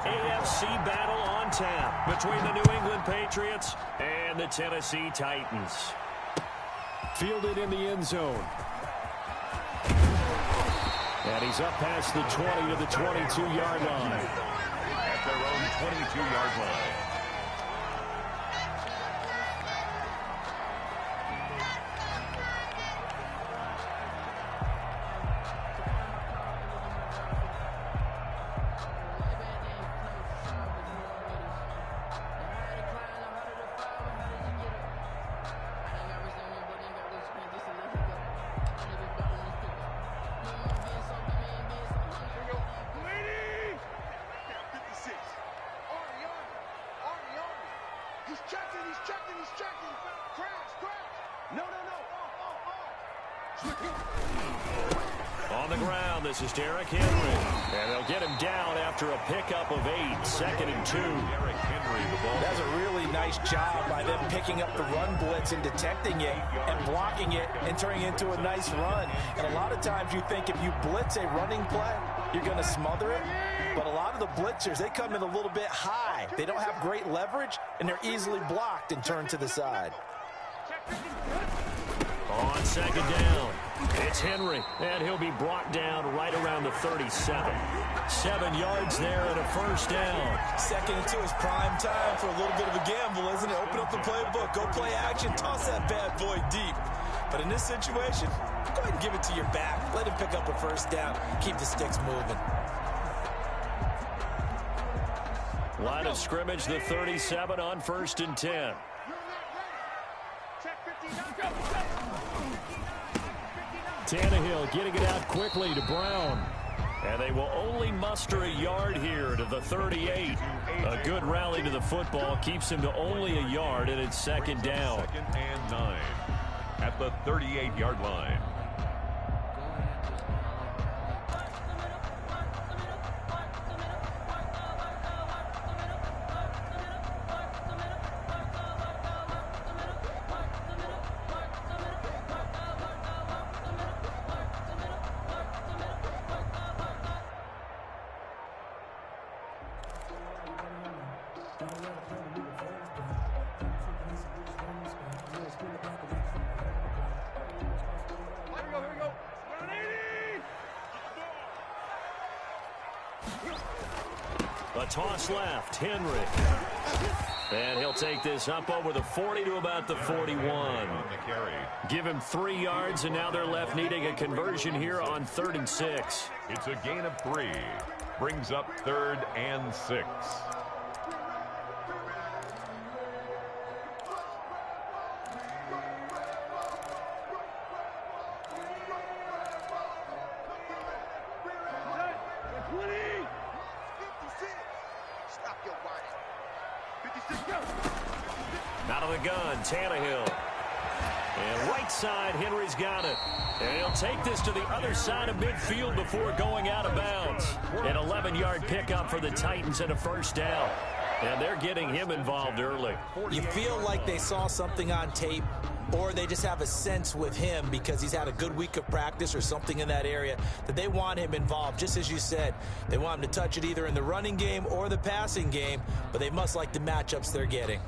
AFC battle on tap between the New England Patriots and the Tennessee Titans. Fielded in the end zone. And he's up past the 20 to the 22-yard line. At their own 22-yard line. On the ground, this is Derrick Henry. And they'll get him down after a pickup of 8, 2nd and 2. Derrick Henry, the ball. That's a really nice job by them picking up the run blitz and detecting it and blocking it and turning it into a nice run. And a lot of times you think if you blitz a running play, you're going to smother it. But a lot of the blitzers, they come in a little bit high. They don't have great leverage, and they're easily blocked and turned to the side. On 2nd down, it's Henry, and he'll be brought down right around the 37. 7 yards there and a 1st down. 2nd and 2 is prime time for a little bit of a gamble, isn't it? Open up the playbook, go play action, toss that bad boy deep. But in this situation, go ahead and give it to your back. Let him pick up a 1st down, keep the sticks moving. Line of scrimmage, the 37 on 1st and 10. Tannehill getting it out quickly to Brown. And they will only muster a yard here to the 38. A good rally to the football keeps him to only a yard, and it's 2nd down. 2nd and 9 at the 38-yard line. A toss left, Henry. And he'll take this up over the 40 to about the 41. Give him 3 yards, and now they're left needing a conversion here on 3rd and 6. It's a gain of 3. Brings up 3rd and 6. Out of the gun, Tannehill. And right side, Henry's got it. And he'll take this to the other side of midfield before going out of bounds. An 11-yard pickup for the Titans and a 1st down. And they're getting him involved early. You feel like they saw something on tape, or they just have a sense with him because he's had a good week of practice or something in that area that they want him involved. Just as you said, they want him to touch it either in the running game or the passing game, but they must like the matchups they're getting.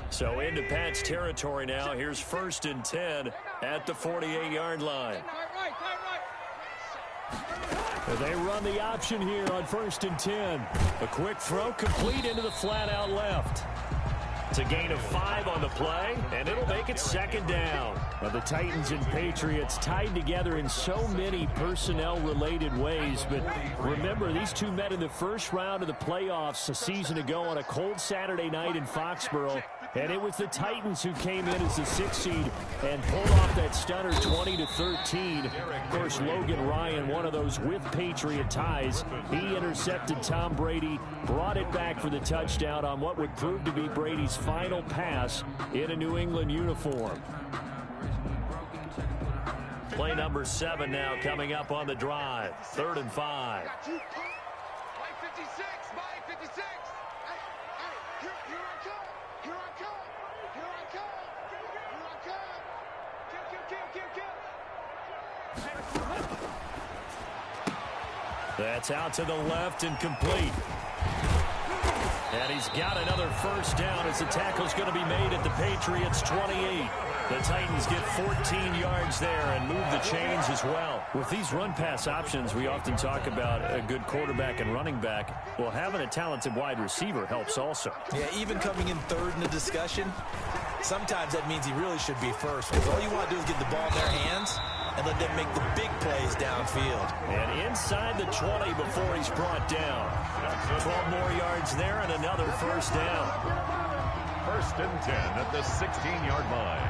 So into Pat's territory now. Here's 1st and 10 at the 48-yard line. They run the option here on 1st and 10. A quick throw complete into the flat out left. It's a gain of 5 on the play, and it'll make it 2nd down. Now the Titans and Patriots tied together in so many personnel-related ways, but remember, these two met in the first round of the playoffs a season ago on a cold Saturday night in Foxborough, and it was the Titans who came in as the 6th seed and pulled off that stunner 20-13. Of course, Logan Ryan, one of those with Patriot ties, he intercepted Tom Brady, brought it back for the touchdown on what would prove to be Brady's final pass in a New England uniform. Play number 7 now coming up on the drive. 3rd and 5. That's out to the left and complete. And he's got another first down as the tackle's going to be made at the Patriots' 28. The Titans get 14 yards there and move the chains as well. With these run-pass options, we often talk about a good quarterback and running back. Well, having a talented wide receiver helps also. Yeah, even coming in third in the discussion, sometimes that means he really should be first. Because all you want to do is get the ball in their hands and let them make the big plays downfield. And inside the 20 before he's brought down. 12 more yards there and another first down. First and 10 at the 16-yard line.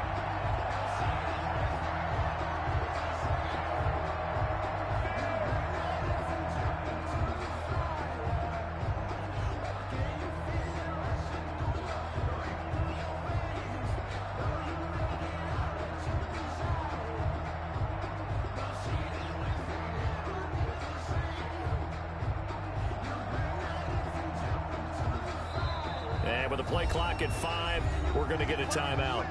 With the play clock at 5, we're going to get a timeout.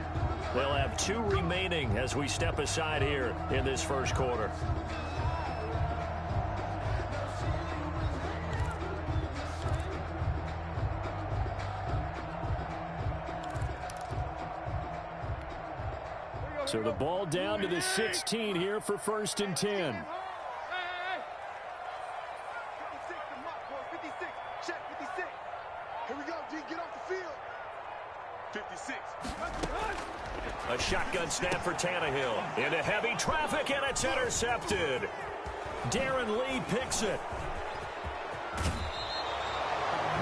They'll have 2 remaining as we step aside here in this first quarter. So the ball down to the 16 here for first and 10. A shotgun snap for Tannehill. Into heavy traffic, and it's intercepted. Darren Lee picks it.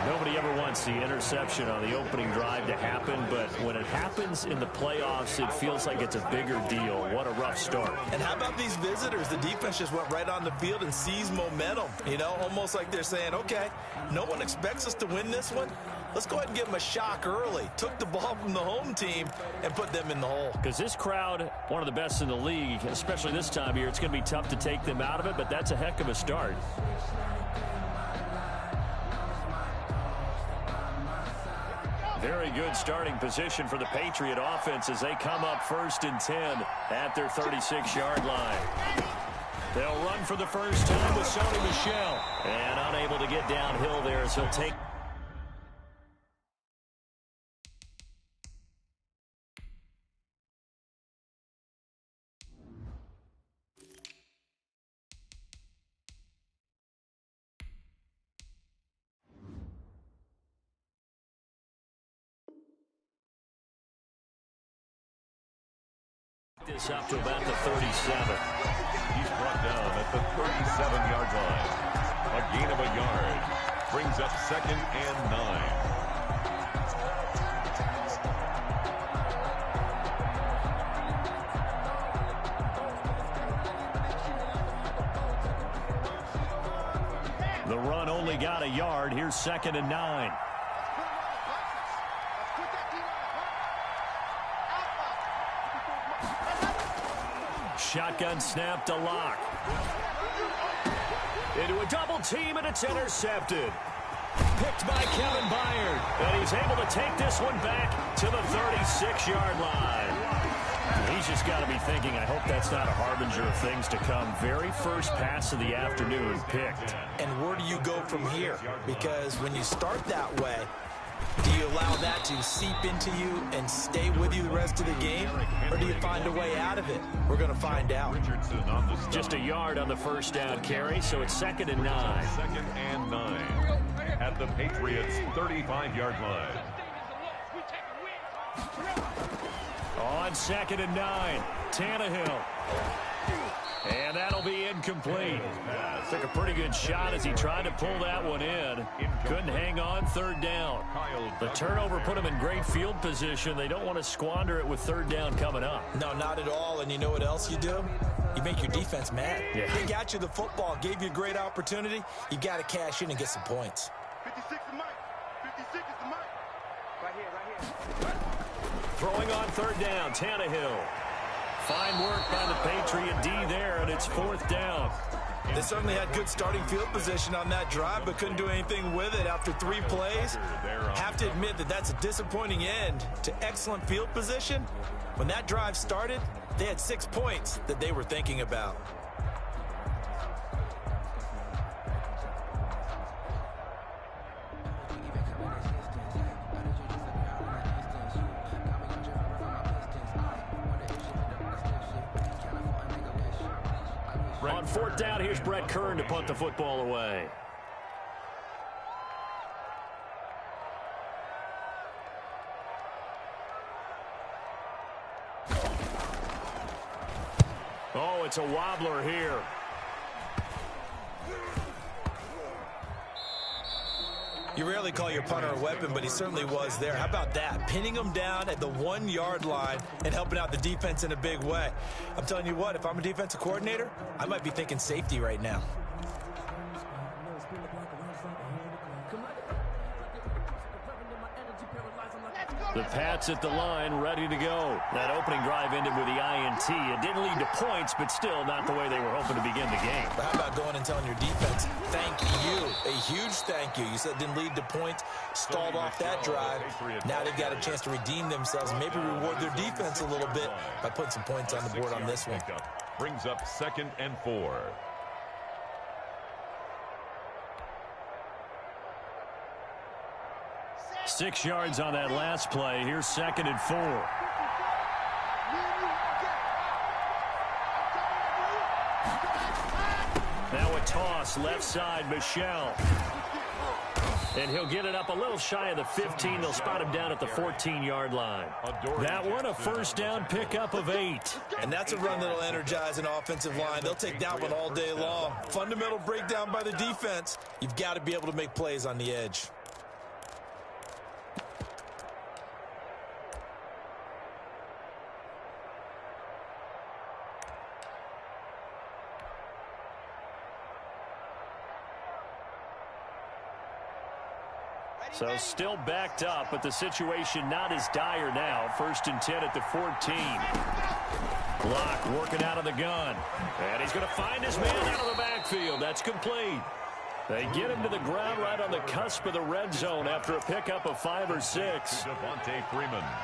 Nobody ever wants the interception on the opening drive to happen, but when it happens in the playoffs, it feels like it's a bigger deal. What a rough start. And how about these visitors? The defense just went right on the field and seized momentum. You know, almost like they're saying, okay, no one expects us to win this one. Let's go ahead and give them a shock early. Took the ball from the home team and put them in the hole. Because this crowd, one of the best in the league, especially this time of year, it's going to be tough to take them out of it, but that's a heck of a start. Very good starting position for the Patriot offense as they come up first and 10 at their 36-yard line. They'll run for the first time with Sony Michel. And unable to get downhill there as he'll take... this up to about the 37. He's brought down at the 37-yard line. A gain of a yard brings up second and 9. The run only got a yard. Here's second and 9. Shotgun snap to Locke. Into a double team, and it's intercepted. Picked by Kevin Byard. And he's able to take this one back to the 36-yard line. He's just got to be thinking, I hope that's not a harbinger of things to come. Very first pass of the afternoon picked. And where do you go from here? Because when you start that way, do you allow that to seep into you and stay with you the rest of the game? Or do you find a way out of it? We're going to find out. Just a yard on the first down carry, so it's second and 9. Second and 9 at the Patriots' 35-yard line. On second and 9, Tannehill. And that'll be incomplete. Took a pretty good shot as he tried to pull that one in. Couldn't hang on third down. The turnover put him in great field position. They don't want to squander it with third down coming up. No, not at all. And you know what else you do? You make your defense mad. Yeah. They got you the football, gave you a great opportunity. You got to cash in and get some points. 56 is Mike. 56 is the Mike. Right here. Throwing on third down, Tannehill. Fine work by the Patriot D there, and it's fourth down. They certainly had good starting field position on that drive, but couldn't do anything with it after 3 plays. Have to admit that that's a disappointing end to excellent field position. When that drive started, they had 6 points that they were thinking about. On fourth down, here's Brett Kern to punt the football away. Oh, it's a wobbler here. You rarely call your punter a weapon, but he certainly was there. How about that? Pinning him down at the 1-yard line and helping out the defense in a big way. I'm telling you what, if I'm a defensive coordinator, I might be thinking safety right now. The Pats at the line, ready to go. That opening drive ended with the INT. It didn't lead to points, but still not the way they were hoping to begin the game. But how about going and telling your defense, thank you, a huge thank you. You said it didn't lead to points, stalled off that drive. Now they've got a chance to redeem themselves and maybe reward their defense a little bit by putting some points on the board on this one. Brings up 2nd and 4. Six yards on that last play. Here's 2nd and 4. Now a toss, left side, Michel. And he'll get it up a little shy of the 15. They'll spot him down at the 14-yard line. That one, a first down pickup of 8. And that's a run that'll energize an offensive line. They'll take that one all day long. Fundamental breakdown by the defense. You've got to be able to make plays on the edge. So still backed up, but the situation not as dire now. 1st and 10 at the 14. Block working out of the gun. And he's going to find his man out of the backfield. That's complete. They get him to the ground right on the cusp of the red zone after a pickup of 5 or 6.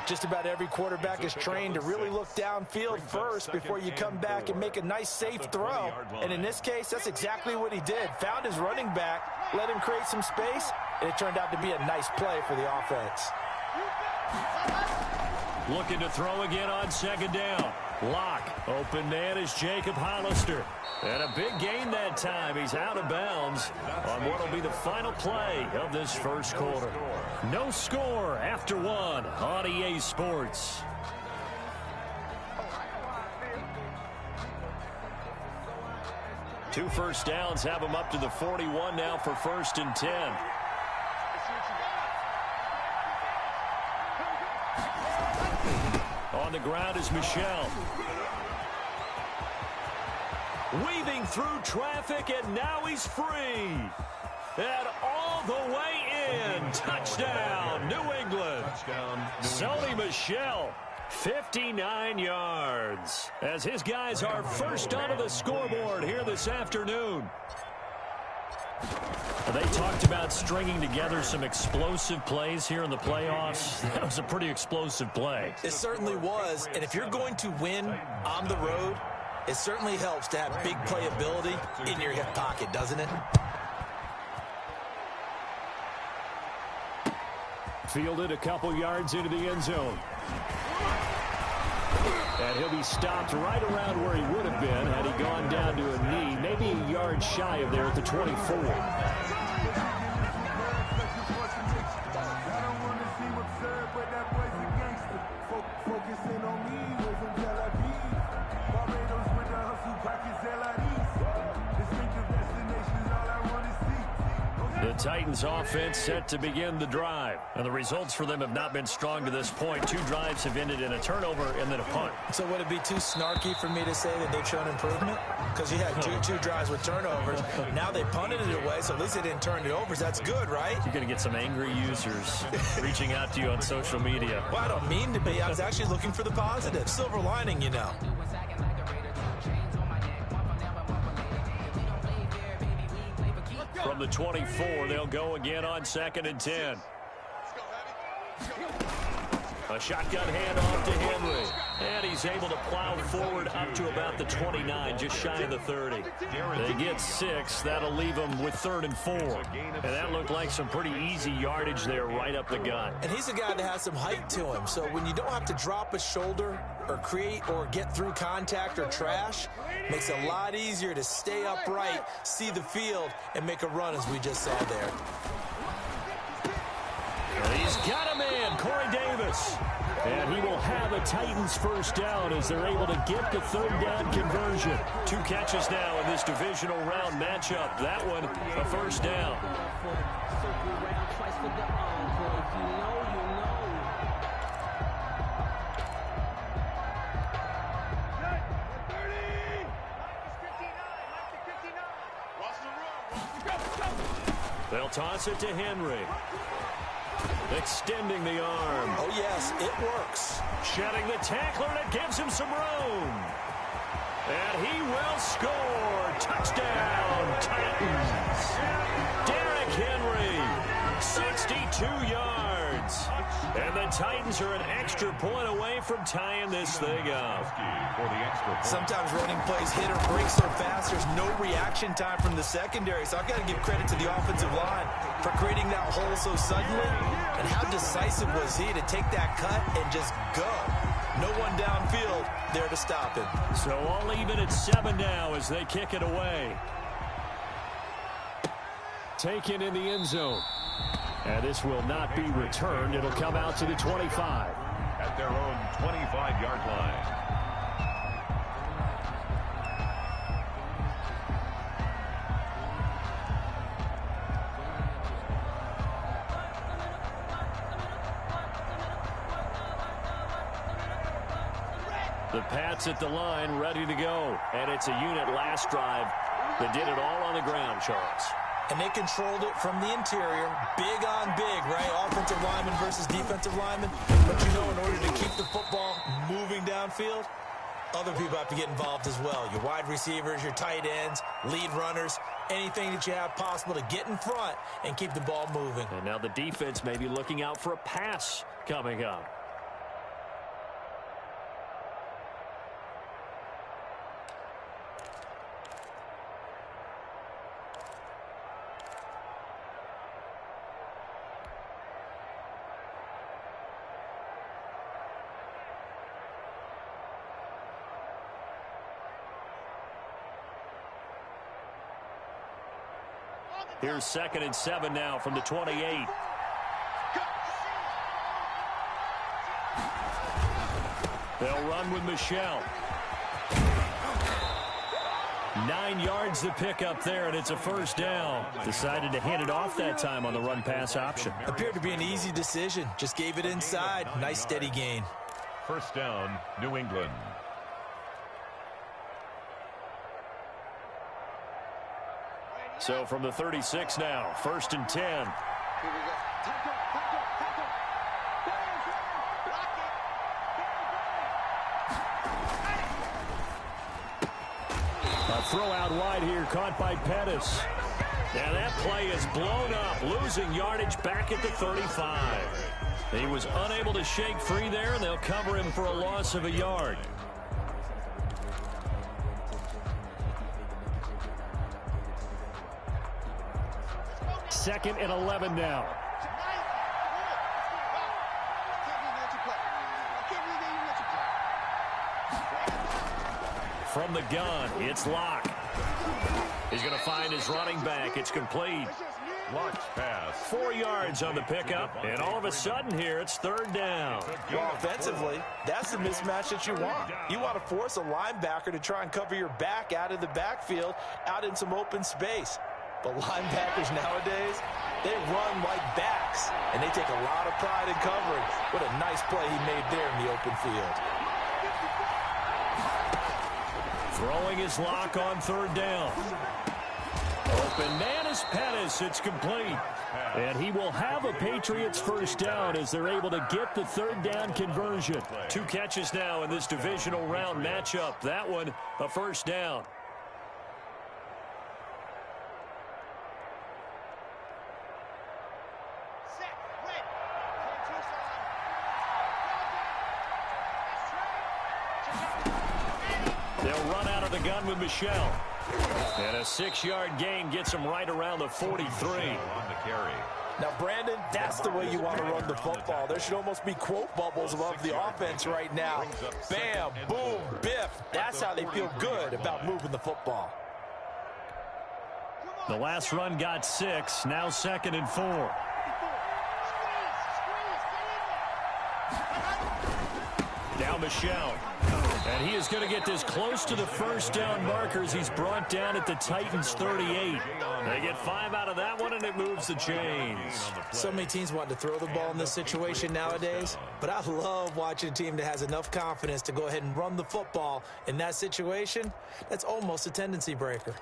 Just about every quarterback is trained to really look downfield first before you come back and make a nice, safe throw. And in this case, that's exactly what he did. Found his running back, let him create some space, and it turned out to be a nice play for the offense. Looking to throw again on 2nd down. Lock. Open man is Jacob Hollister. And a big gain that time. He's out of bounds on what will be the final play of this first quarter. No score after 1 on EA Sports. Two first downs have him up to the 41 now for 1st and 10. On the ground is Michel. Weaving through traffic, and now he's free. And all the way in. Touchdown, New England. Sony Michel, 59 yards. As his guys are first onto the scoreboard here this afternoon. They talked about stringing together some explosive plays here in the playoffs. That was a pretty explosive play. It certainly was. And if you're going to win on the road, it certainly helps to have big playability in your hip pocket, doesn't it? Fielded a couple yards into the end zone. And he'll be stopped right around where he would have been had he gone down to a knee, maybe a yard shy of there at the 24. The Titans offense set to begin the drive. And the results for them have not been strong to this point. 2 drives have ended in a turnover and then a punt. So would it be too snarky for me to say that they've shown improvement? Because you had two drives with turnovers. Now they punted it away, so at least they didn't turn it over. So that's good, right? You're going to get some angry users reaching out to you on social media. Well, I don't mean to be. I was actually looking for the positive. Silver lining, you know. From the 24, they'll go again on 2nd and 10. A shotgun handoff to Henry. And he's able to plow forward up to about the 29, just shy of the 30. They get 6. That'll leave them with 3rd and 4. And that looked like some pretty easy yardage there right up the gut. And he's a guy that has some height to him. So when you don't have to drop a shoulder or create or get through contact or trash, Makes it a lot easier to stay upright, see the field, and make a run as we just saw there. And he's got him in, Corey Davis. And he will have a Titans first down as they're able to get the third down conversion. 2 catches now in this divisional round matchup. That one, a first down. They'll toss it to Henry. Extending the arm. Oh, yes, it works. Shedding the tackler, and it gives him some room. And he will score. Touchdown, Titans. Derrick Henry, 62 yards. And the Titans are an extra point away from tying this thing up. For the extra point. Sometimes running plays hit or break so fast, there's no reaction time from the secondary. So I've got to give credit to the offensive line for creating that hole so suddenly. And how decisive was he to take that cut and just go? No one downfield there to stop him. So all even at 7 now as they kick it away. Taken in the end zone. And this will not be returned. It'll come out to the 25. At their own 25-yard line. The Pats at the line, ready to go. And it's a unit last drive that did it all on the ground, Charles. And they controlled it from the interior. Big on big, right? Offensive lineman versus defensive lineman. But you know, in order to keep the football moving downfield, other people have to get involved as well. Your wide receivers, your tight ends, lead runners, anything that you have possible to get in front and keep the ball moving. And now the defense may be looking out for a pass coming up. Here's 2nd and 7 now from the 28. They'll run with Michelle. 9 yards to pick up there, and it's a first down. Decided to hand it off that time on the run-pass option. Appeared to be an easy decision. Just gave it inside. Nice, steady gain. First down, New England. So from the 36 now, 1st and 10. A throw out wide here, caught by Pettis. Now that play is blown up, losing yardage back at the 35. He was unable to shake free there, and they'll cover him for a loss of a yard. Second and 11 now. From the gun, it's Locke. He's going to find his running back. It's complete. Launch pass. 4 yards on the pickup, and all of a sudden here, it's 3rd down. Well, offensively, that's the mismatch that you want. You want to force a linebacker to try and cover your back out of the backfield, out in some open space. But linebackers nowadays, they run like backs, and they take a lot of pride in covering. What a nice play he made there in the open field. Throwing his Lock on 3rd down. Open man is Pettis. It's complete. And he will have a Patriots first down as they're able to get the 3rd down conversion. 2 catches now in this divisional round matchup. That one, a first down. They'll run out of the gun with Michelle. And a 6-yard gain gets him right around the 43. On the carry. Now, Brandon, that's the way you want to run the football. There should almost be quote bubbles above the offense right now. Bam, boom, biff. That's how they feel good about moving the football. The last run got 6. Now 2nd and 4. Now Michelle. And he is going to get this close to the first down markers. He's brought down at the Titans' 38. They get 5 out of that one, and it moves the chains. So many teams want to throw the ball in this situation nowadays, but I love watching a team that has enough confidence to go ahead and run the football in that situation. That's almost a tendency breaker.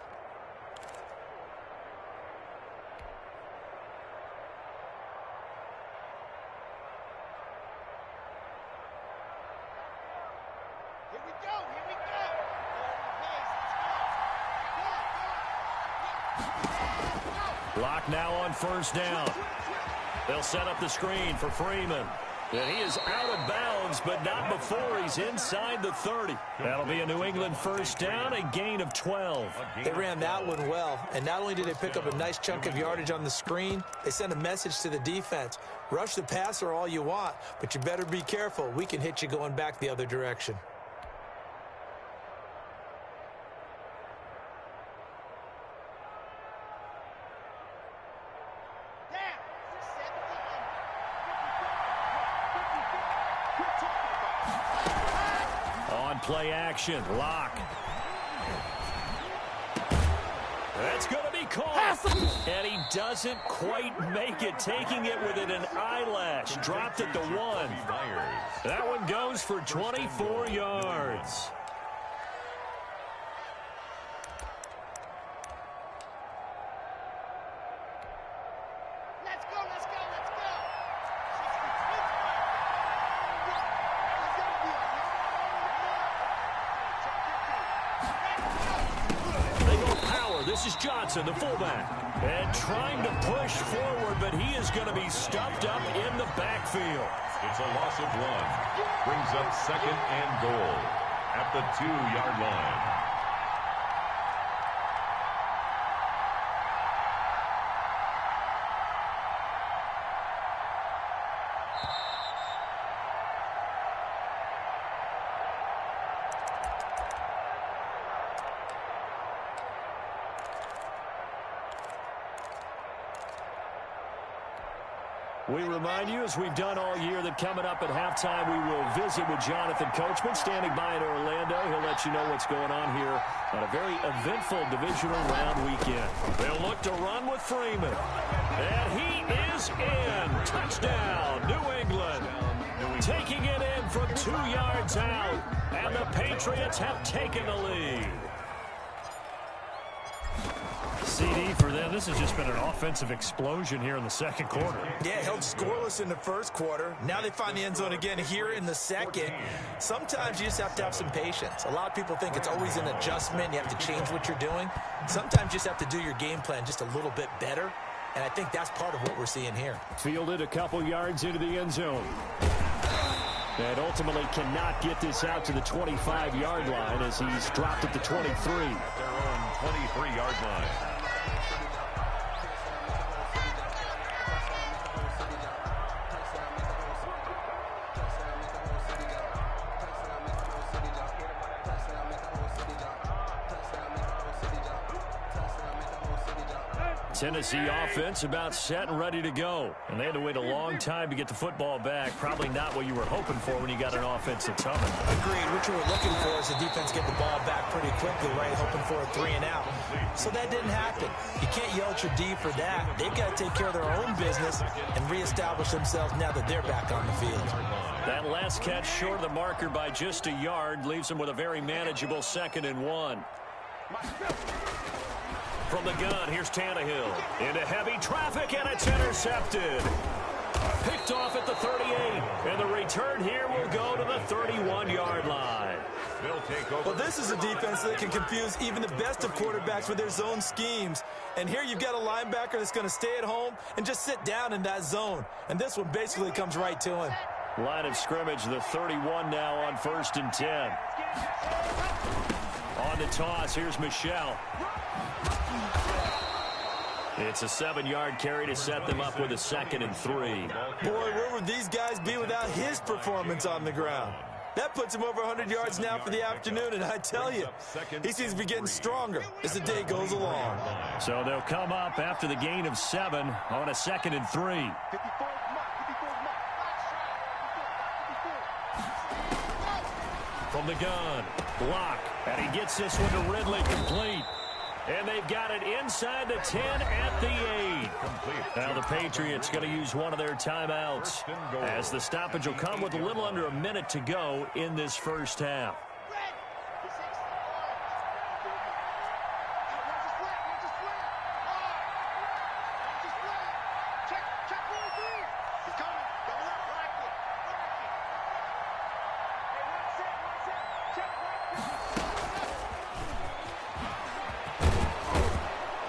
Block now on first down. They'll set up the screen for Freeman. And he is out of bounds, but not before he's inside the 30. That'll be a New England first down, a gain of 12. They ran that one well, and not only did they pick up a nice chunk of yardage on the screen, they sent a message to the defense. Rush the passer all you want, but you better be careful. We can hit you going back the other direction. Play action. Lock. That's going to be caught. And he doesn't quite make it, taking it within an eyelash. Dropped at the 1. That one goes for 24 yards. This is Johnson, the fullback, and trying to push forward, but he is going to be stuffed up in the backfield. It's a loss of 1. Brings up 2nd and goal at the 2-yard line. We remind you, as we've done all year, that coming up at halftime, we will visit with Jonathan Coachman, standing by in Orlando. He'll let you know what's going on here on a very eventful divisional round weekend. They'll look to run with Freeman. And he is in. Touchdown, New England. Taking it in from 2 yards out. And the Patriots have taken the lead. CD for them. This has just been an offensive explosion here in the second quarter. Yeah, held scoreless in the first quarter. Now they find the end zone again here in the second. Sometimes you just have to have some patience. A lot of people think it's always an adjustment. You have to change what you're doing. Sometimes you just have to do your game plan just a little bit better. And I think that's part of what we're seeing here. Fielded a couple yards into the end zone. And ultimately cannot get this out to the 25-yard line as he's dropped at the 23. Their own 23-yard line. Tennessee offense about set and ready to go. And they had to wait a long time to get the football back. Probably not what you were hoping for when you got an offense that's humming. Agreed. What you were looking for is the defense get the ball back pretty quickly, right? Hoping for a 3 and out. So that didn't happen. You can't yell at your D for that. They've got to take care of their own business and reestablish themselves now that they're back on the field. That last catch short of the marker by just a yard leaves them with a very manageable 2nd and 1. From the gun, here's Tannehill. Into heavy traffic, and it's intercepted. Picked off at the 38. And the return here will go to the 31-yard line. Well, this is a defense that can confuse even the best of quarterbacks with their zone schemes. And here you've got a linebacker that's going to stay at home and just sit down in that zone. And this one basically comes right to him. Line of scrimmage, the 31 now on 1st and 10. On the toss, here's Michelle. It's a 7-yard carry to set them up with a 2nd and 3. Boy, where would these guys be without his performance on the ground? That puts him over 100 yards now for the afternoon, and I tell you, he seems to be getting stronger as the day goes along. So they'll come up after the gain of 7 on a 2nd and 3. From the gun, block, and he gets this one to Ridley, complete. And they've got it inside the 10 at the 8. Now the Patriots going to use one of their timeouts, as the stoppage will come with a little under a minute to go in this first half.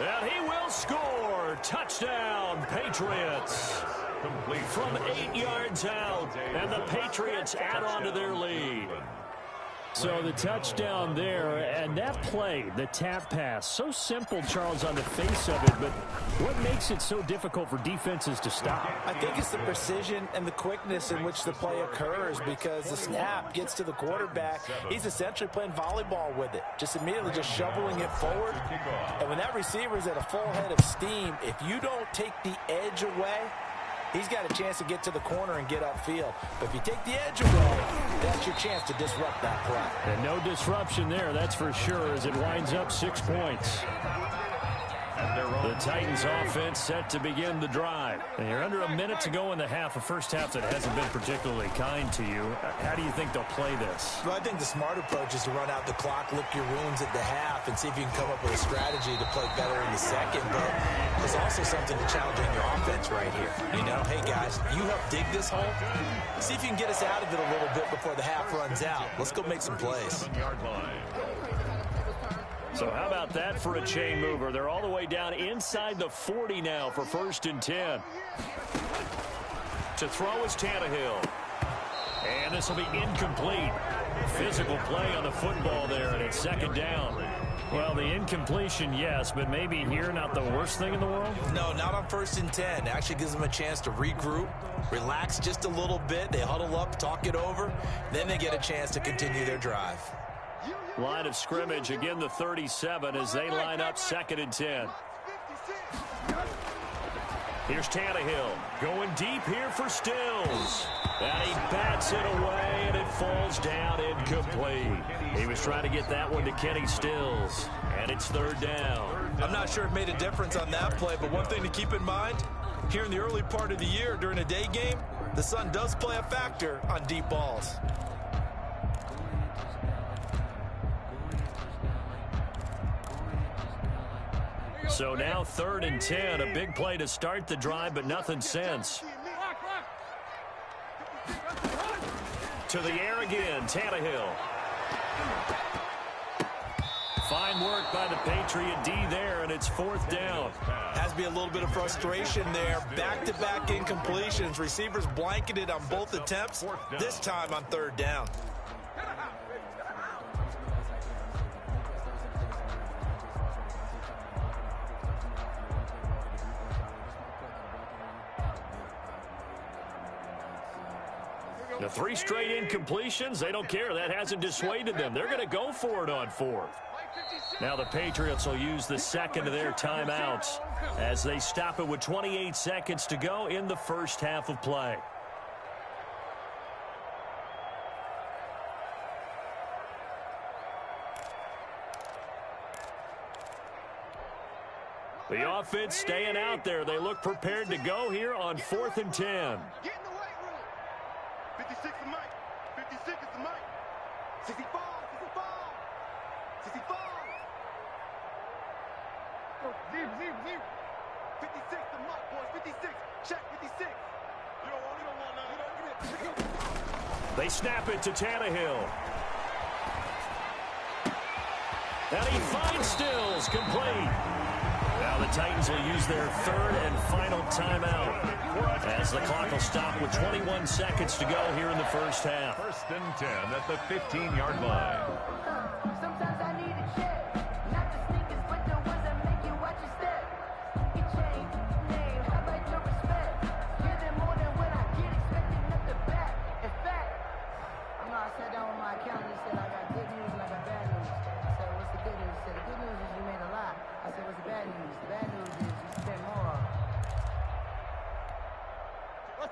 And he will score. Touchdown, Patriots. Complete from 8 yards out. And the Patriots add on to their lead. So the touchdown there, and that play, the tap pass, so simple, Charles, on the face of it, but what makes it so difficult for defenses to stop? I think it's the precision and the quickness in which the play occurs, because the snap gets to the quarterback. He's essentially playing volleyball with it, just immediately just shoveling it forward. And when that receiver's at a full head of steam, if you don't take the edge away, he's got a chance to get to the corner and get upfield. But if you take the edge away, that's your chance to disrupt that play. And no disruption there, that's for sure, as it winds up 6 points. The Titans offense set to begin the drive. And you're under a minute to go in the half, a first half that hasn't been particularly kind to you. How do you think they'll play this? Well, I think the smart approach is to run out the clock, lick your wounds at the half, and see if you can come up with a strategy to play better in the second. But there's also something to challenging your offense right here. You know, hey, guys, you help dig this hole. See if you can get us out of it a little bit before the half runs out. Let's go make some plays. So how about that for a chain mover? They're all the way down inside the 40 now for 1st and 10. To throw is Tannehill. And this will be incomplete. Physical play on the football there, and it's 2nd down. Well, the incompletion, yes, but maybe here not the worst thing in the world? No, not on 1st and 10. It actually gives them a chance to regroup, relax just a little bit. They huddle up, talk it over. Then they get a chance to continue their drive. Line of scrimmage, again the 37 as they line up 2nd and 10. Here's Tannehill going deep here for Stills. And he bats it away, and it falls down incomplete. He was trying to get that one to Kenny Stills, and it's 3rd down. I'm not sure it made a difference on that play, but one thing to keep in mind, here in the early part of the year during a day game, the sun does play a factor on deep balls. So now 3rd and 10, a big play to start the drive, but nothing since. To the air again, Tannehill. Fine work by the Patriot D there, and it's 4th down. Has to be a little bit of frustration there. Back-to-back incompletions. Receivers blanketed on both attempts, this time on 3rd down. The 3 straight incompletions, they don't care. That hasn't dissuaded them. They're going to go for it on 4th. Now the Patriots will use the 2nd of their timeouts as they stop it with 28 seconds to go in the first half of play. The offense staying out there. They look prepared to go here on 4th and 10. 56 is Mike. 56 is the Mike. 65. 65. 56 the Mike, boys. 56. Check 56. You don't want now. They snap it to Tannehill. And he finds Stills, complete. Now the Titans will use their 3rd and final timeout as the clock will stop with 21 seconds to go here in the first half. 1st and 10 at the 15-yard line. Sometimes I need a check, not the sneakers, but the ones that make you watch your step. Get your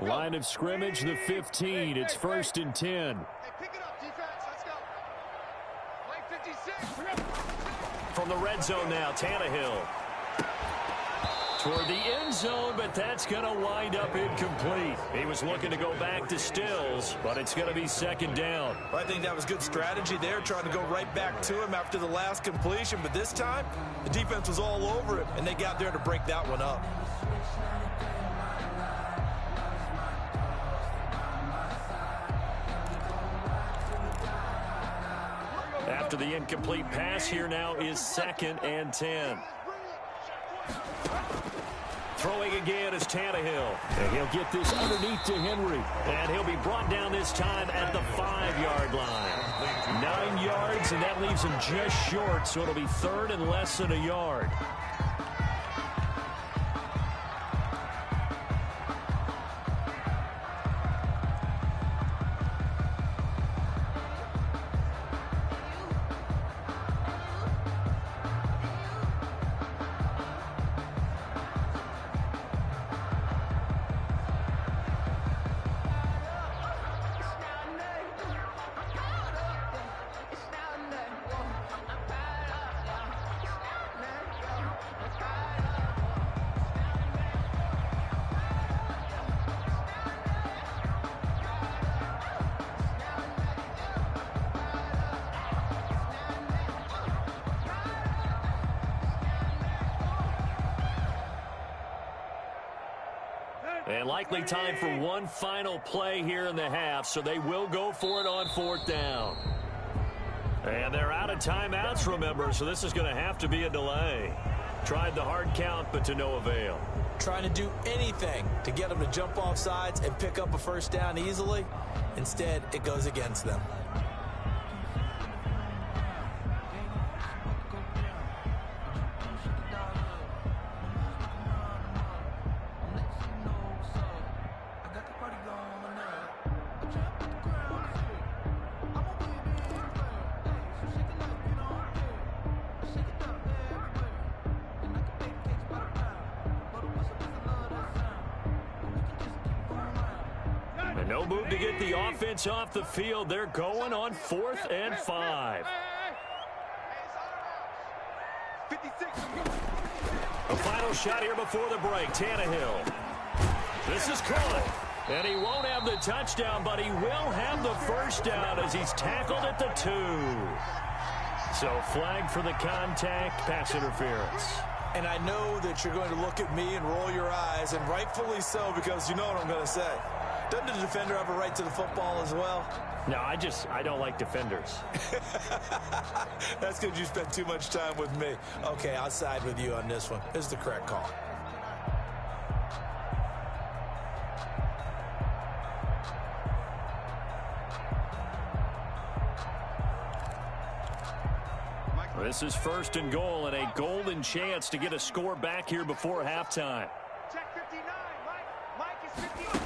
Line of scrimmage, the 15. It's 1st and 10. Hey, pick it up, defense. Let's go. Play 56. From the red zone now, Tannehill. Toward the end zone, but that's going to wind up incomplete. He was looking to go back to Stills, but it's going to be 2nd down. I think that was good strategy there, trying to go right back to him after the last completion. But this time, the defense was all over him, and they got there to break that one up. After the incomplete pass, here now is 2nd and 10. Throwing again is Tannehill. And he'll get this underneath to Henry. And he'll be brought down this time at the 5-yard line. 9 yards, and that leaves him just short, so it'll be 3rd and less than a yard. And likely time for one final play here in the half, so they will go for it on 4th down. And they're out of timeouts, remember, so this is going to have to be a delay. Tried the hard count, but to no avail. Trying to do anything to get them to jump off sides and pick up a 1st down easily. Instead, it goes against them. No move to get the offense off the field. They're going on 4th and 5. A final shot here before the break. Tannehill. This is caught. And he won't have the touchdown, but he will have the 1st down as he's tackled at the 2. So flag for the contact, pass interference. And I know that you're going to look at me and roll your eyes, and rightfully so, because you know what I'm going to say. Doesn't the defender have a right to the football as well? No, I don't like defenders. That's because you spent too much time with me. Okay, I'll side with you on this one. This is the correct call. This is 1st and goal, and a golden chance to get a score back here before halftime. Check 59. Mike is 59.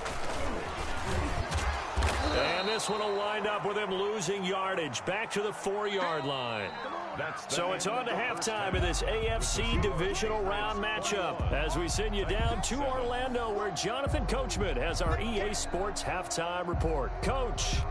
And this one will wind up with him losing yardage back to the 4-yard line. So it's on to halftime in this AFC Divisional Round matchup as we send you down to Orlando, where Jonathan Coachman has our EA Sports Halftime Report. Coach.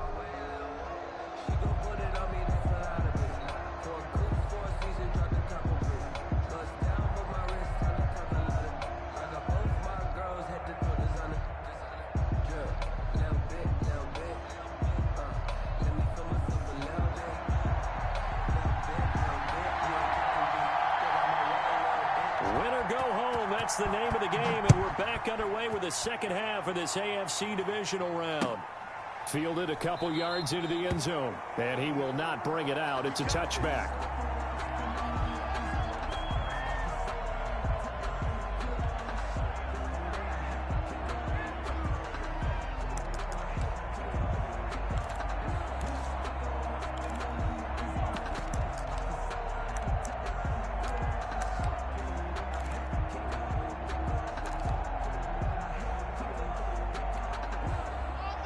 That's the name of the game, and we're back underway with the 2nd half of this AFC Divisional Round. Fielded a couple yards into the end zone, and he will not bring it out. It's a touchback.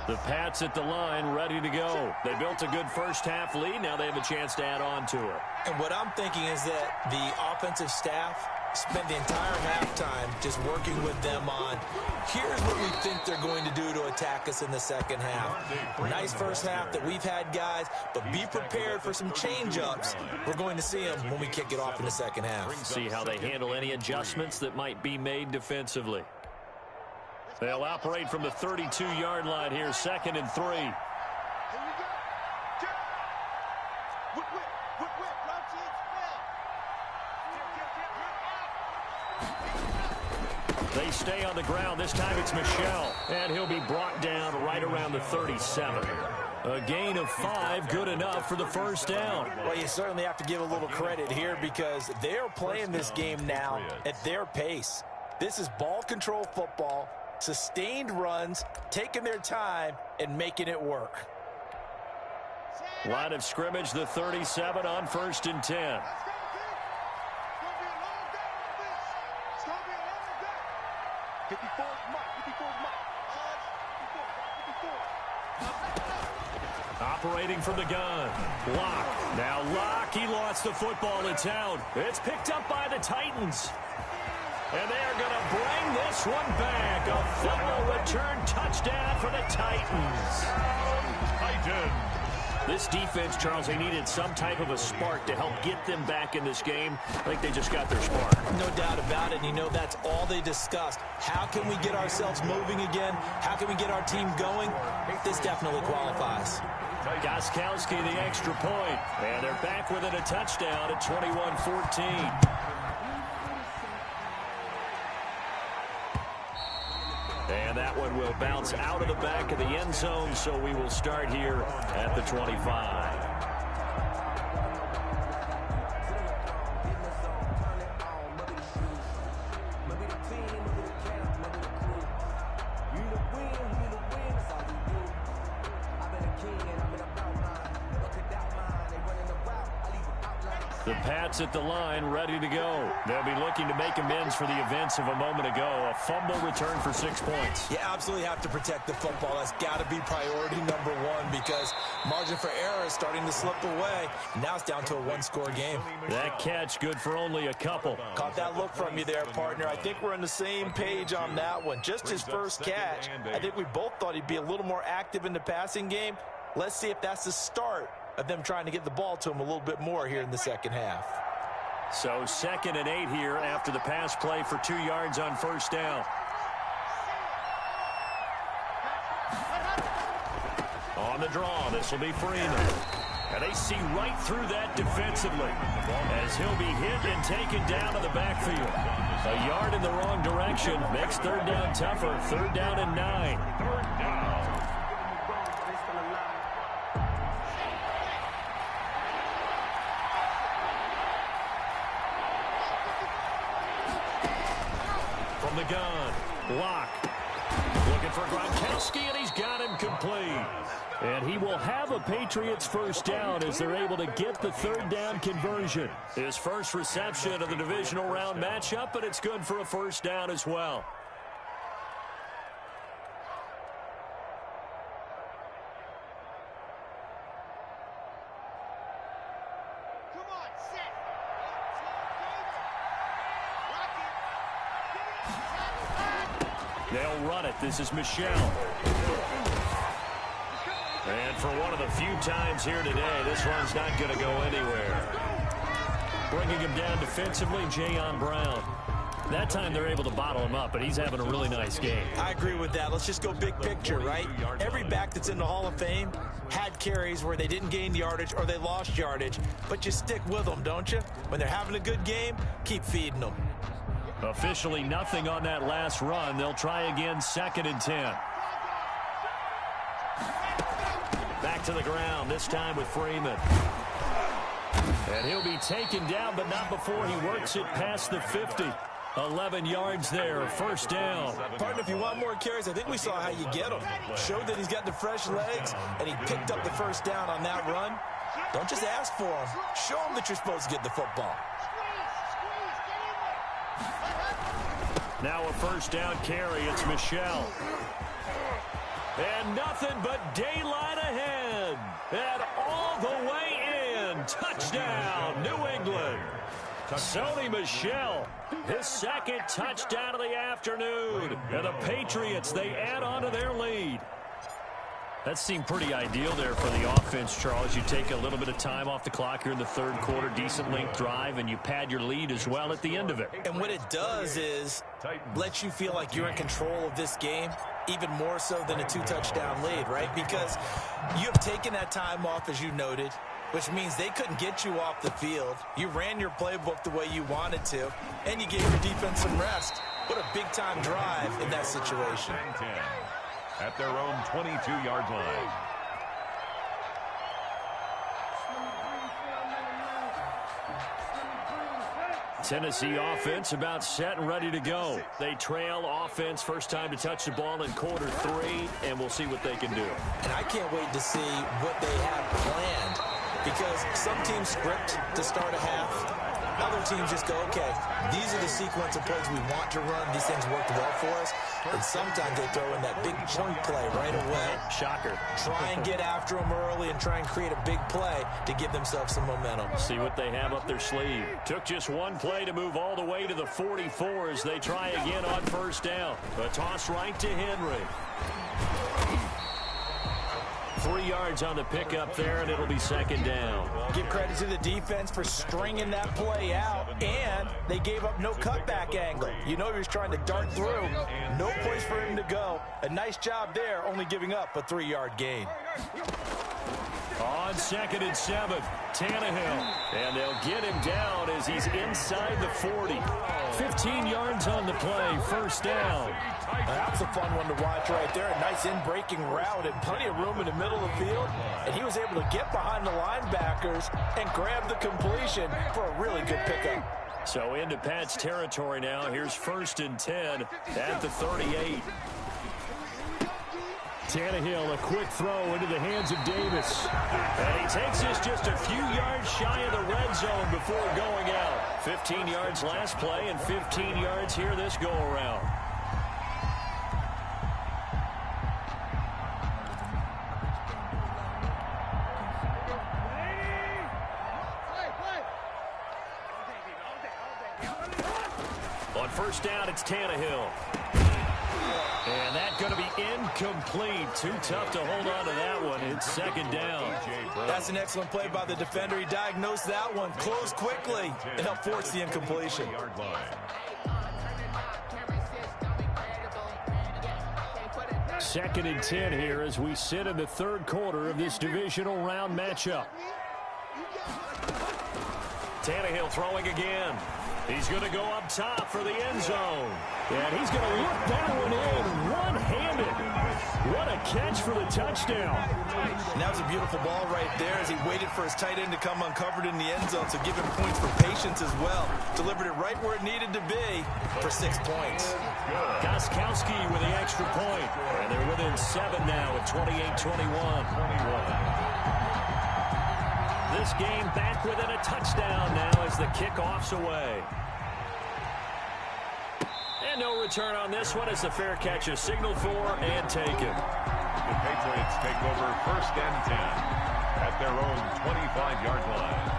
The Pats at the line, ready to go. They built a good 1st half lead. Now they have a chance to add on to it. And what I'm thinking is that the offensive staff spent the entire halftime just working with them on, here's what we think they're going to do to attack us in the second half. Nice first half that we've had, guys, but be prepared for some change-ups. We're going to see them when we kick it off in the second half. See how they handle any adjustments that might be made defensively. They'll operate from the 32-yard line here, 2nd and 3. They stay on the ground. This time it's Michel, and he'll be brought down right around the 37. A gain of 5, good enough for the first down. Well, you certainly have to give a little credit here because they're playing this game now at their pace. This is ball control football, sustained runs, taking their time, and making it work. Line of scrimmage, the 37 on 1st and 10. Operating from the gun. Lock. Now Lock, he lost the football. It's out. It's picked up by the Titans. And they are going to bring this one back. A fumble return touchdown for the Titans. This defense, Charles, they needed some type of a spark to help get them back in this game. I think they just got their spark. No doubt about it. And you know, that's all they discussed. How can we get ourselves moving again? How can we get our team going? This definitely qualifies. Gostkowski, the extra point. And they're back within a touchdown at 21-14. And that one will bounce out of the back of the end zone, so we will start here at the 25. The Pats at the line, ready to go. They'll be looking to make amends for the events of a moment ago. A fumble return for 6 points. You absolutely have to protect the football. That's got to be priority number one because margin for error is starting to slip away. Now it's down to a one-score game. That catch good for only a couple. Caught that look from you there, partner. I think we're on the same page on that one. Just his first catch. I think we both thought he'd be a little more active in the passing game. Let's see if that's the start of them trying to get the ball to him a little bit more here in the second half. So 2nd and 8 here after the pass play for 2 yards on first down. On the draw, this will be Freeman. And they see right through that defensively as he'll be hit and taken down to the backfield. A yard in the wrong direction makes 3rd down tougher. 3rd down and 9. The gun. Lock. Looking for Gronkowski, and he's got him complete. And he will have a Patriots first down as they're able to get the 3rd down conversion. His first reception of the divisional round matchup, but it's good for a first down as well. They'll run it. This is Michel. And for one of the few times here today, this run's not going to go anywhere. Bringing him down defensively, Jayon Brown. That time they're able to bottle him up, but he's having a really nice game. I agree with that. Let's just go big picture, right? Every back that's in the Hall of Fame had carries where they didn't gain yardage or they lost yardage, but you stick with them, don't you? When they're having a good game, keep feeding them. Officially nothing on that last run. They'll try again, 2nd and 10. Back to the ground, this time with Freeman. And he'll be taken down, but not before he works it past the 50. 11 yards there, first down. Partner, if you want more carries, I think we saw how you get them. Showed that he's got the fresh legs, and he picked up the first down on that run. Don't just ask for him. Show him that you're supposed to get the football. Now a first down carry. It's Michel. And nothing but daylight ahead. And all the way in. Touchdown, New England. Sony Michel, his second touchdown of the afternoon. And the Patriots, they add on to their lead. That seemed pretty ideal there for the offense, Charles. You take a little bit of time off the clock here in the third quarter, decent length drive, and you pad your lead as well at the end of it. And what it does is let you feel like you're in control of this game, even more so than a 2-touchdown lead, right? Because you have taken that time off, as you noted, which means they couldn't get you off the field. You ran your playbook the way you wanted to, and you gave your defense some rest. What a big-time drive in that situation. At their own 22-yard line. Tennessee offense about set and ready to go. They trail offense first time to touch the ball in quarter 3, and we'll see what they can do. And I can't wait to see what they have planned, because some teams script to start a half. Other teams just go, okay, these are the sequence of plays we want to run. These things worked well for us. And sometimes they throw in that big chunk play right away. Shocker. Try and get after them early and try and create a big play to give themselves some momentum. See what they have up their sleeve. Took just one play to move all the way to the 44 as they try again on first down. A toss right to Henry. 3 yards on the pickup there, and it'll be second down. Give credit to the defense for stringing that play out, and they gave up no cutback angle. You know he was trying to dart through. No place for him to go. A nice job there, only giving up a 3-yard gain. On 2nd and 7, Tannehill. And they'll get him down as he's inside the 40. 15 yards on the play, first down. That was a fun one to watch right there. A nice in-breaking route and plenty of room in the middle of the field. And he was able to get behind the linebackers and grab the completion for a really good pickup. So into Pat's territory now. Here's 1st and 10 at the 38. Tannehill, a quick throw into the hands of Davis. And he takes this just a few yards shy of the red zone before going out. 15 yards last play and 15 yards here this go-around. On first down, it's Tannehill. And that's going to be incomplete. Too tough to hold on to that one. It's second down. That's an excellent play by the defender. He diagnosed that one, closed quickly, and helped force the incompletion. 2nd and 10 here as we sit in the third quarter of this divisional round matchup. Tannehill throwing again. He's going to go up top for the end zone. And he's going to look that one in one-handed. What a catch for the touchdown. And that was a beautiful ball right there as he waited for his tight end to come uncovered in the end zone, so give him points for patience as well. Delivered it right where it needed to be for 6 points. Gostkowski with the extra point. And they're within 7 now at 28-21. This game back within a touchdown now as the kickoff's away. And no return on this one as the fair catch is signaled for and taken. The Patriots take over 1st and 10 at their own 25-yard line.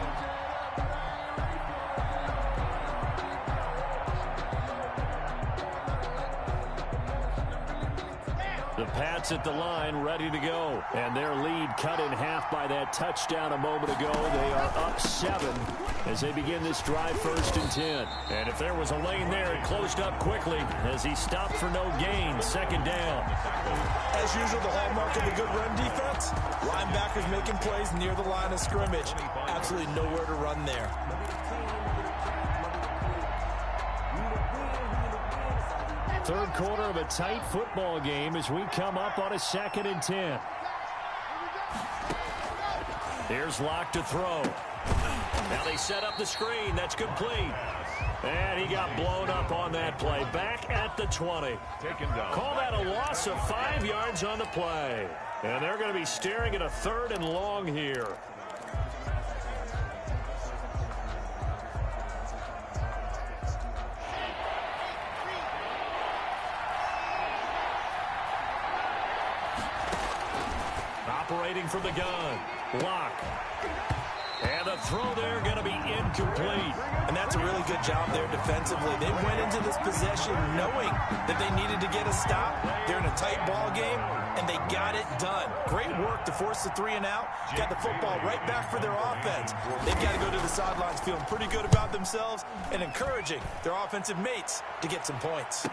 The Pats at the line, ready to go. And their lead cut in half by that touchdown a moment ago. They are up 7 as they begin this drive 1st and 10. And if there was a lane there, it closed up quickly as he stopped for no gain. Second down. As usual, the hallmark of a good run defense, linebackers making plays near the line of scrimmage. Absolutely nowhere to run there. Third quarter of a tight football game as we come up on a 2nd and 10. Here's Locke to throw. Now they set up the screen. That's complete. And he got blown up on that play. Back at the 20. Call that a loss of 5 yards on the play. And they're going to be staring at a 3rd and long here. Operating from the gun. Locke. And the throw there going to be incomplete. And that's a really good job there defensively. They went into this possession knowing that they needed to get a stop. They're in a tight ball game, and they got it done. Great work to force the 3 and out. Got the football right back for their offense. They've got to go to the sidelines feeling pretty good about themselves and encouraging their offensive mates to get some points.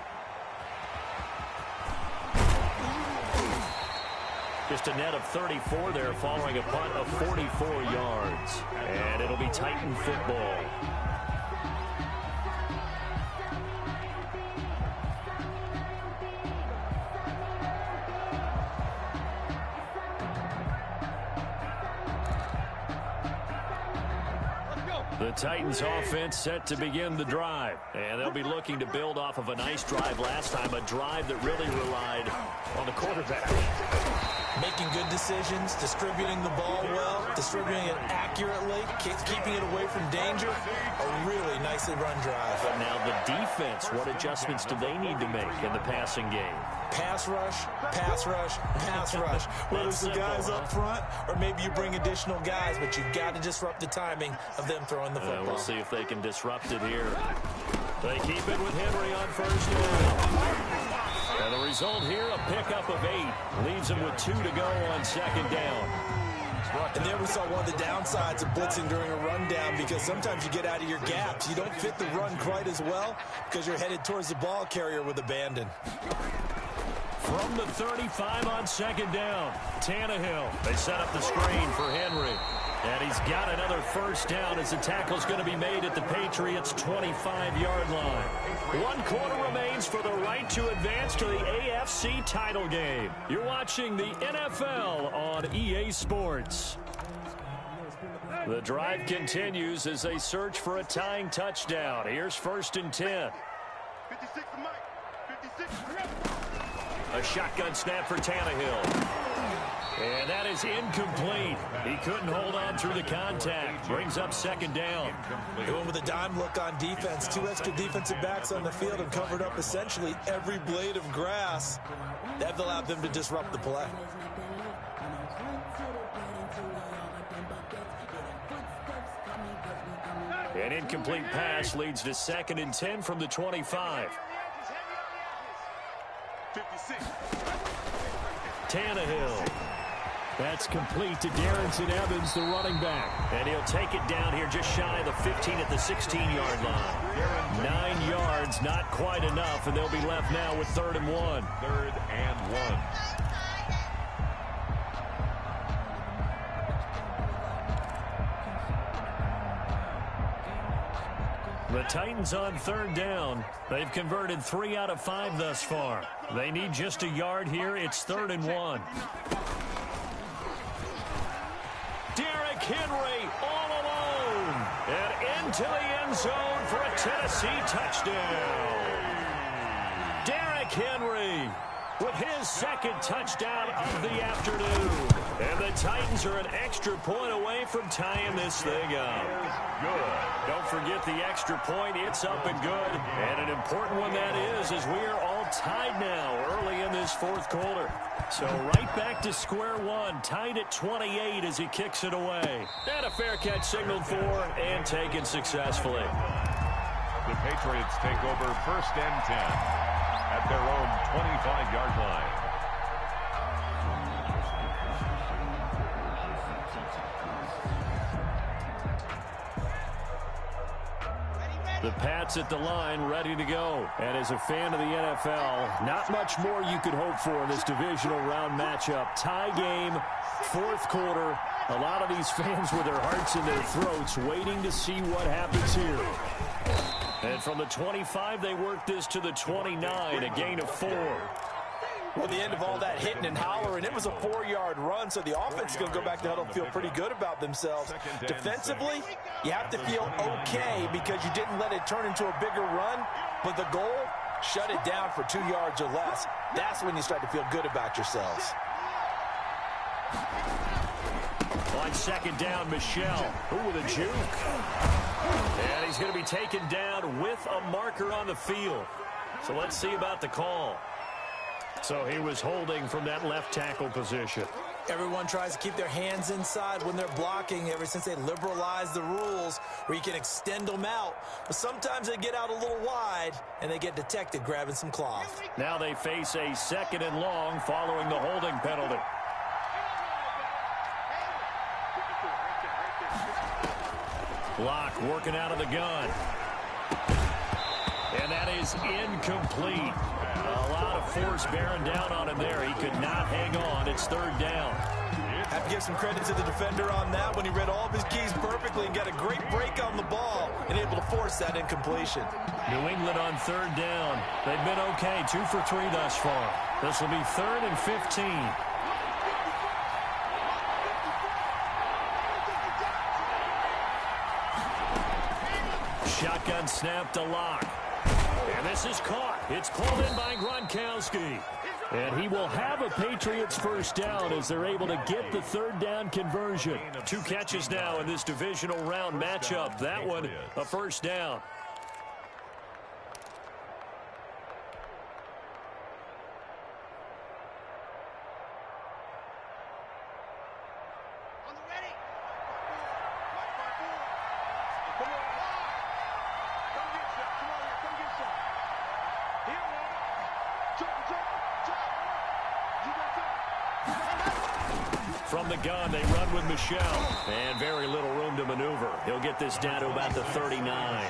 Just a net of 34 there following a punt of 44 yards. And it'll be Titan football. The Titans offense set to begin the drive. And they'll be looking to build off of a nice drive last time, a drive that really relied on the quarterback. Making good decisions, distributing the ball well, distributing it accurately, keeping it away from danger. A really nicely run drive. But now the defense, what adjustments do they need to make in the passing game? Pass rush, pass rush, pass rush. Whether it's the guys up front or maybe you bring additional guys, but you've got to disrupt the timing of them throwing the football. We'll see if they can disrupt it here. They keep it with Henry on first down. And the result here, a pickup of 8. Leaves them with 2 to go on second down. And there we saw one of the downsides of blitzing during a rundown, because sometimes you get out of your gaps. You don't fit the run quite as well because you're headed towards the ball carrier with abandon. From the 35 on second down, Tannehill. They set up the screen for Henry. And he's got another first down as the tackle's going to be made at the Patriots' 25-yard line. 1 quarter remains for the right to advance to the AFC title game. You're watching the NFL on EA Sports. The drive continues as they search for a tying touchdown. Here's first and 10. 56 to Mike. 56. A shotgun snap for Tannehill. And that is incomplete. He couldn't hold on through the contact. Brings up second down. They went with a dime look on defense. 2 extra defensive backs on the field and covered up essentially every blade of grass. That allowed them to disrupt the play. An incomplete pass leads to second and 10 from the 25. 56. Tannehill. That's complete to Darrington Evans, the running back. And he'll take it down here just shy of the 15 at the 16-yard line. 9 yards, not quite enough, and they'll be left now with 3rd and 1. 3rd and 1. The Titans on 3rd down. They've converted 3 out of 5 thus far. They need just a yard here. It's 3rd and 1. Derrick Henry all alone. And into the end zone for a Tennessee touchdown. Derrick Henry with his 2nd touchdown of the afternoon. And the Titans are an extra point away from tying this thing up. Good. Don't forget the extra point. It's up and good. And an important one that is, as we are all tied now early in this 4th quarter. So right back to square one, tied at 28 as he kicks it away. And a fair catch signaled for and taken successfully. The Patriots take over 1st and 10 at their own 25-yard line. The Pats at the line, ready to go. And as a fan of the NFL, not much more you could hope for in this divisional round matchup. Tie game, 4th quarter. A lot of these fans with their hearts in their throats waiting to see what happens here. And from the 25, they work this to the 29, a gain of 4. Well, the end of all that hitting and hollering, it was a 4-yard run, so the offense is going to go back to huddle and feel pretty good about themselves. Defensively, you have to feel okay because you didn't let it turn into a bigger run, but the goal, shut it down for 2 yards or less. That's when you start to feel good about yourselves. On second down, Michelle. Who with a juke? And he's going to be taken down with a marker on the field. So let's see about the call. So he was holding from that left tackle position. Everyone tries to keep their hands inside when they're blocking ever since they liberalized the rules where you can extend them out. But sometimes they get out a little wide, and they get detected grabbing some cloth. Now they face a 2nd and long following the holding penalty. Block working out of the gun. And that is incomplete. A lot of force bearing down on him there. He could not hang on. It's 3rd down. Have to give some credit to the defender on that when he read all of his keys perfectly and got a great break on the ball and able to force that incompletion. New England on 3rd down. They've been okay, 2 for 3 thus far. This will be 3rd and 15. Shotgun snap to Lock. And this is caught. It's pulled in by Gronkowski. And he will have a Patriots first down as they're able to get the 3rd down conversion. 2 catches now in this divisional round matchup. That one, a first down. From the gun, they run with Michelle. And very little room to maneuver. He'll get this down to about the 39.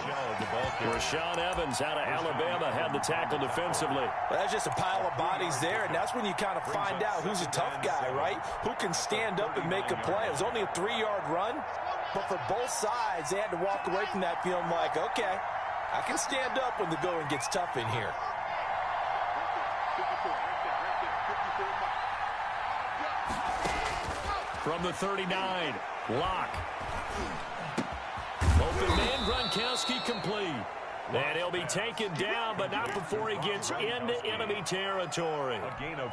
Rashaan Evans out of Alabama had the tackle defensively. Well, that's just a pile of bodies there, and that's when you kind of find out who's a tough guy, right? Who can stand up and make a play. It was only a 3-yard run, but for both sides, they had to walk away from that feeling like, okay, I can stand up when the going gets tough in here. From the 39, Lock. Open man, Gronkowski complete. And he'll be taken down, but not before he gets into enemy territory.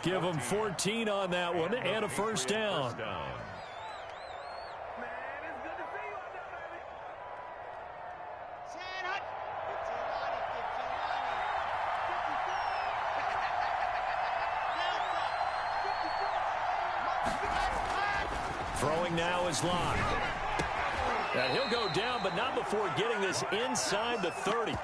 Give him 14 on that one and a first down. Throwing now is Lock. And he'll go down, but not before getting this inside the 30.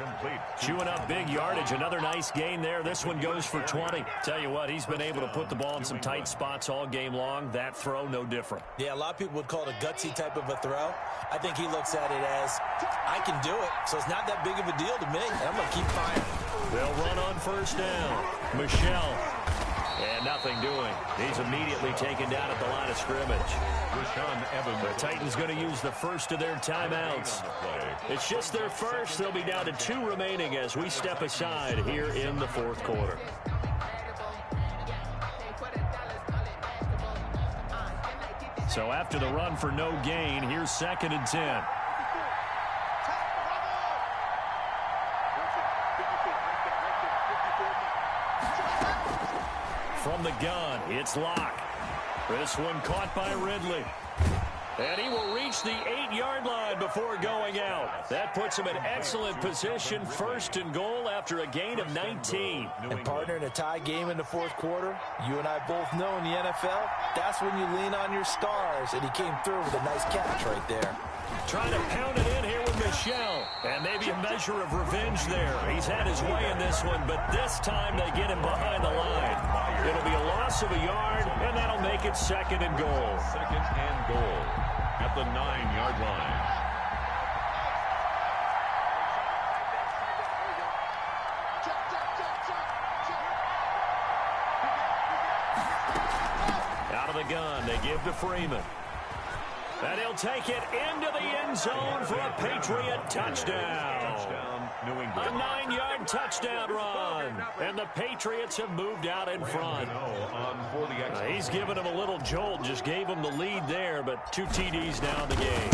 Chewing up big yardage. Another nice gain there. This one goes for 20. Tell you what, he's been able to put the ball in some tight spots all game long. That throw, no different. Yeah, a lot of people would call it a gutsy type of a throw. I think he looks at it as, I can do it, so it's not that big of a deal to me, and I'm going to keep firing. They'll run on first down. Michelle. And nothing doing. He's immediately taken down at the line of scrimmage. The Titans going to use the first of their timeouts. It's just their first. They'll be down to 2 remaining as we step aside here in the 4th quarter. So after the run for no gain, here's 2nd and 10. From the gun, it's Lock. This one caught by Ridley. And he will reach the 8-yard line before going out. That puts him in excellent position, 1st and goal after a gain of 19. And partner, in a tie game in the 4th quarter, you and I both know in the NFL, that's when you lean on your stars. And he came through with a nice catch right there. Trying to pound it in here with Michelle. And maybe a measure of revenge there. He's had his way in this one, but this time they get him behind the line. It'll be a loss of a yard, and that'll make it 2nd and goal. 2nd and goal at the 9-yard line. Out of the gun, they give to Freeman. And he'll take it into the end zone for a Patriot touchdown. New England. A 9-yard touchdown run. And the Patriots have moved out in front. He's given him a little jolt, just gave him the lead there, but 2 TDs now in the game.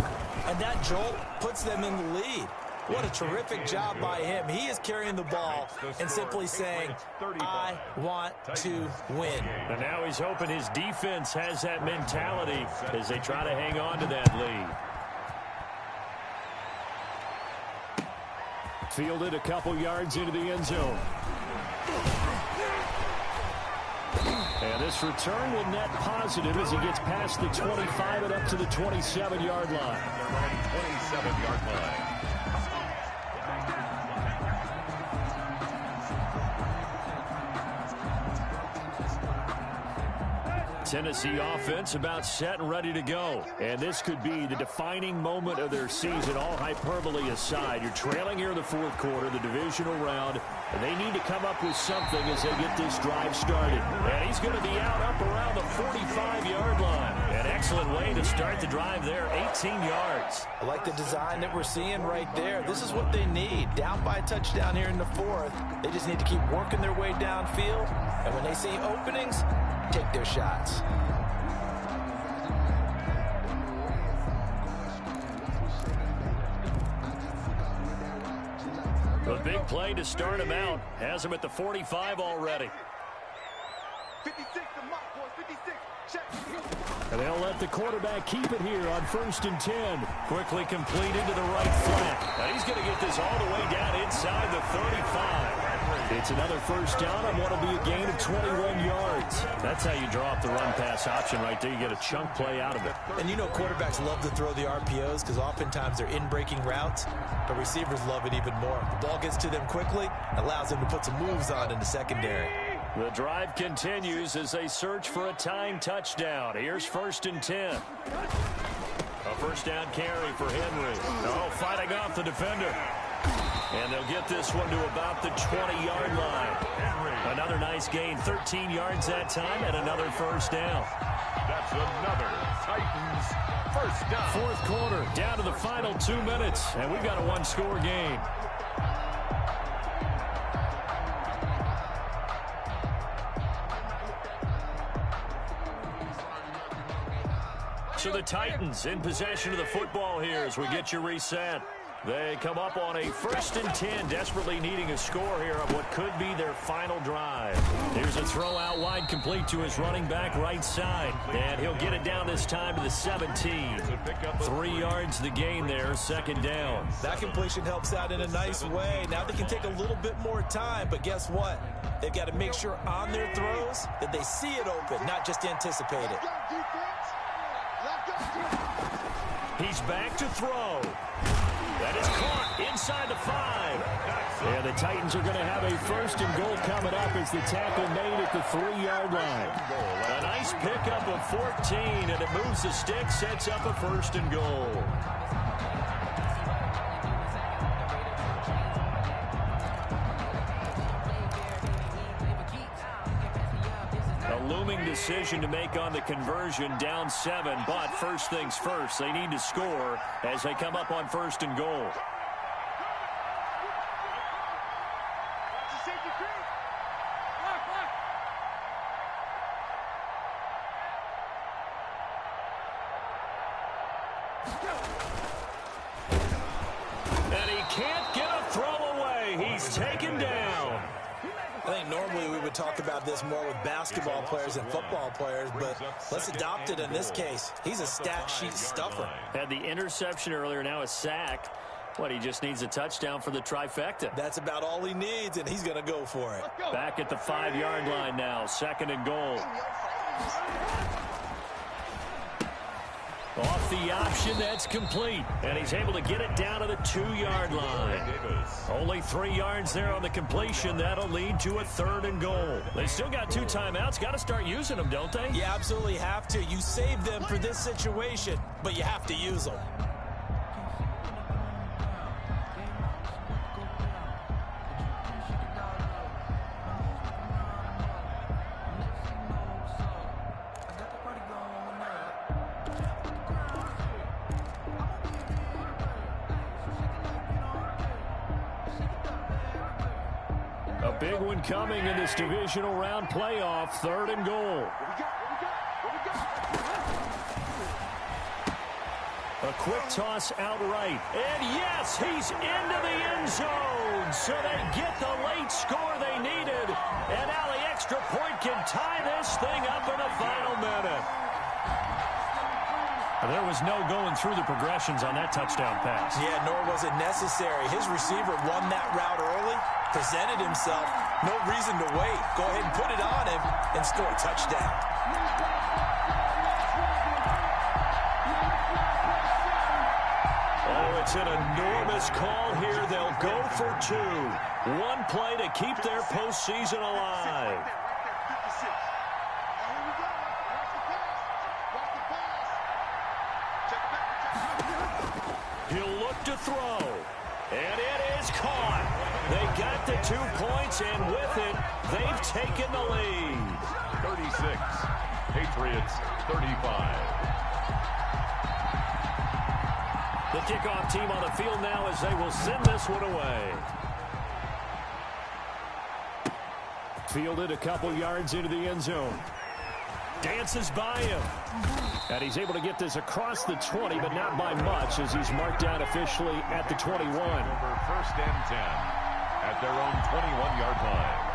And that jolt puts them in the lead. What a terrific job by him. He is carrying the ball and simply saying, I want to win. And now he's hoping his defense has that mentality as they try to hang on to that lead. Fielded a couple yards into the end zone. This return will net positive as he gets past the 25 and up to the 27-yard line. 27-yard line. Tennessee offense about set and ready to go. And this could be the defining moment of their season, all hyperbole aside. You're trailing here in the fourth quarter, the divisional round, and they need to come up with something as they get this drive started. And he's going to be out up around the 45-yard line. An excellent way to start the drive there, 18 yards. I like the design that we're seeing right there. This is what they need. Down by a touchdown here in the fourth. They just need to keep working their way downfield. And when they see openings, take their shots. The big play to start him out has him at the 45 already. 56 to Mott, boys. 56. Check. And they'll let the quarterback keep it here on 1st and 10. Quickly complete into the right flat. And he's going to get this all the way down inside the 35. It's another first down on what will be a gain of 21 yards. That's how you draw up the run-pass option right there. You get a chunk play out of it. And you know quarterbacks love to throw the RPOs because oftentimes they're in-breaking routes, but receivers love it even more. The ball gets to them quickly, allows them to put some moves on in the secondary. The drive continues as they search for a tying touchdown. Here's 1st and 10. A first down carry for Henry. Oh, fighting off the defender. And they'll get this one to about the 20-yard line. Another nice gain, 13 yards that time, and another first down. That's another Titans first down. Fourth quarter, down to the final 2 minutes, and we've got a one-score game. So the Titans in possession of the football here as we get you reset. They come up on a 1st and 10, desperately needing a score here on what could be their final drive. Here's a throw out wide, complete to his running back right side. And he'll get it down this time to the 17. 3 yards the gain there, second down. That completion helps out in a nice way. Now they can take a little bit more time, but guess what? They've got to make sure on their throws that they see it open, not just anticipate it. He's back to throw. That is caught inside the 5. And the Titans are going to have a 1st and goal coming up as the tackle made at the 3-yard line. A nice pickup of 14, and it moves the stick, sets up a 1st and goal. Looming decision to make on the conversion, down 7, but first things first, they need to score as they come up on 1st and goal. And he can't get a throw away. He's taken down. I think normally we would talk about this more with basketball players and football players, but let's adopt it in this case. He's a stat sheet stuffer. Had the interception earlier, now a sack. What, he just needs a touchdown for the trifecta. That's about all he needs, and he's going to go for it. Back at the 5-yard line now, 2nd and goal. Off the option, that's complete. And he's able to get it down to the 2-yard line. Only 3 yards there on the completion. That'll lead to a 3rd and goal. They still got 2 timeouts. Got to start using them, don't they? You absolutely have to. You save them for this situation, but you have to use them. Big one coming in this divisional round playoff, 3rd and goal. A quick toss outright. And yes, he's into the end zone. So they get the late score they needed. And now the extra point can tie this thing up in the final minute. There was no going through the progressions on that touchdown pass. Yeah, nor was it necessary. His receiver won that route early, presented himself, No reason to wait. Go ahead and put it on him and score a touchdown. Oh, it's an enormous call here. They'll go for 2. One play to keep their postseason alive. He'll look to throw. And it is caught. They got the 2 points, and with it, they've taken the lead. 36. Patriots 35. The kickoff team on the field now as they will send this one away. Fielded a couple yards into the end zone. Dances by him. And he's able to get this across the 20, but not by much as he's marked down officially at the 21. Over 1st and 10 at their own 21-yard line.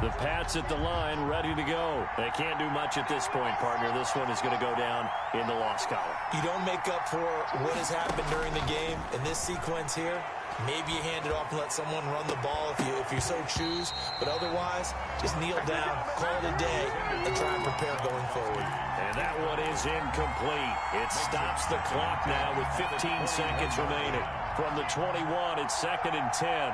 The Pats at the line, ready to go. They can't do much at this point, partner. This one is going to go down in the loss column. You don't make up for what has happened during the game in this sequence here. Maybe you hand it off and let someone run the ball if you so choose. But otherwise, just kneel down, call it a day, and try and prepare going forward. And that one is incomplete. It stops the clock now with 15 seconds remaining. From the 21, it's 2nd and 10.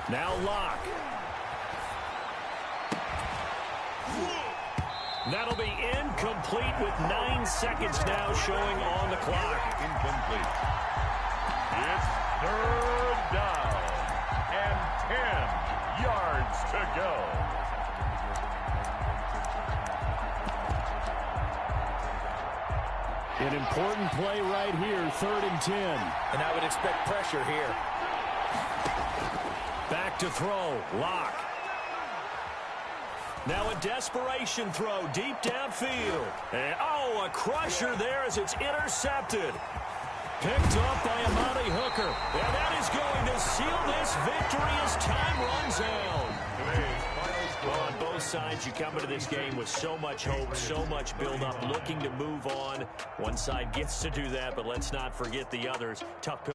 Now Locke. That'll be incomplete with 9 seconds now showing on the clock. Incomplete. It's 3rd down and 10 yards to go. An important play right here, 3rd and 10. And I would expect pressure here. Back to throw, Locke. Now a desperation throw deep downfield. And, oh, a crusher there as it's intercepted. Picked up by Amani Hooker. And that is going to seal this victory as time runs out. Well, on both sides, you come into this game with so much hope, so much build-up, looking to move on. One side gets to do that, but let's not forget the others. Tough.